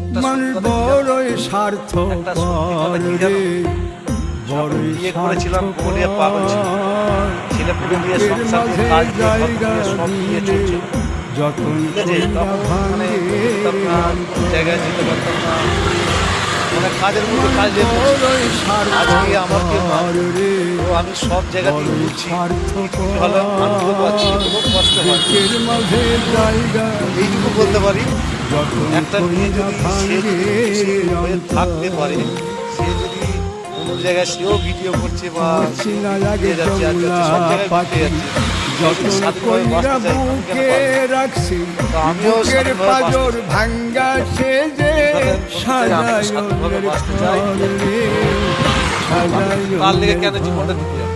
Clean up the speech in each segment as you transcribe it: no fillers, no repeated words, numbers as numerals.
একটা মান সত্যি কথা বড়ই একটা স্বার্থপর সত্যি কথা কি রে, জানো? বড়ই বিয়ে করেছিলাম বউ নিয়ে পাগল ছিল, স্বার্থপর। ছেলে পুলে নিয়ে বুকের সংসার দিয়ে মাঝে কাজ দিয়ে ঘর জায়গা দিয়ে সব নিয়ে দিলে চলছিল, যতন ঠিক আছে? কইরা তখন মানে ভাঙ্গে বুঝতাম না, কোনো জায়গায় যেতে পারতাম না, মানে কাজের মধ্যে কাজ দিয়ে চলছিল। বড়ই আজকে আমার কেউ নাই, স্বার্থপর রে, তো আমি সব জায়গাতেই বড়ই ঘুরছি, কিছু কিছু হলেও আনন্দ পাচ্ছি, স্বার্থপর। কোনো কষ্ট হয় না। বুকের মাঝে জায়গা এইটুকু দিলে বলতে পারি, যতন একটা মেয়ে কইরা যদি সে ভাঙ্গে যদি খুশি হয়ে থাকতে অন্তর। পারে, সে যদি কোনো জায়গায় সেও ভিডিও করছে বা বুঝছি সেও না ঘুরতে লাগে যাচ্ছে, আজকে যমুনা সব জায়গায় ঘুরতে পাখি, যাচ্ছে, কেউ যদি যতন স্বাধীনভাবে কইরা বাঁচতে চায় আমি কেন বুকে পারবো না? রাখছি। তো আমিও বুকের স্বাধীনভাবে বাঁচতে পাজর চাই। ভাঙ্গা সে যে এইভাবে আমি বলতে চাই আমিও স্বাধীনভাবে সাজায়নের বাঁচতে চাই। ঘর রে, তার লেগে সাজায়নের কেন জীবনটা ঘর। দিতে যাবো?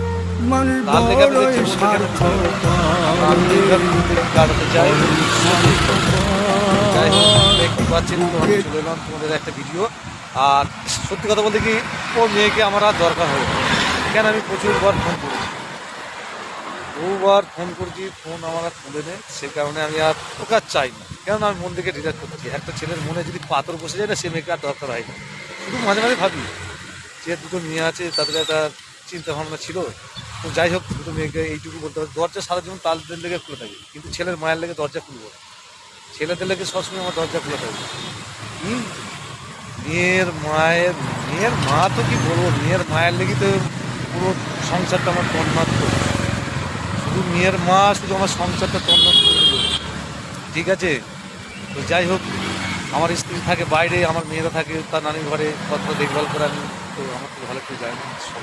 মানুষ তার লেগে আমি বড়ই জীবনটা কেন দিতে যাবো? স্বার্থপর আমি রে, এইভাবে জিন্দগি কাটাতে চাই। বড়ই যাই হোক, স্বার্থপর। দেখতে পাচ্ছেন তো আমি বুকের চলে এলাম তোমাদের একটা ভিডিও। আর সত্যি কথা বলতে কি, ও মেয়েকে আমার আর দরকার হবে না। কেন, আমি প্রচুরবার ফোন করেছি, বহুবার ফোন করেছি, ফোন আমার আর তুলে নেই। সে কারণে আমি আর ওকে আর চাই না, কেননা আমি মন থেকে ডিলেট করছি। একটা ছেলের মনে যদি পাথর বসে যায় না, সে মেয়েকে আর দরকার হয় না। শুধু মাঝে মাঝে ভাবি যে দুটো মেয়ে আছে, তাদের একটা চিন্তা ভাবনা ছিল। তো যাই হোক, দুটো মেয়েকে এইটুকু বলতে হবে, দরজা সারা জীবন তাদের লেগে খুলে থাকে, কিন্তু ছেলের মায়ের লেগে দরজা খুলবো না। ছেলেদের লেগে সবসময় আমার দরজা খোলা থাকবে। হুম, মেয়ের মা তো কি বলবো, মেয়ের মায়ের লেগে তো পুরো সংসারটা আমার তন্মাত করে। শুধু মেয়ের মা শুধু আমার সংসারটা তন্মাত করে দিল, ঠিক আছে? তো যাই হোক, আমার স্ত্রী থাকে বাইরে, আমার মেয়েরা থাকে তার নানির ঘরে, কতটা দেখভাল করে আমি, তো আমার তো ভালো কেউ যায় না সবাই।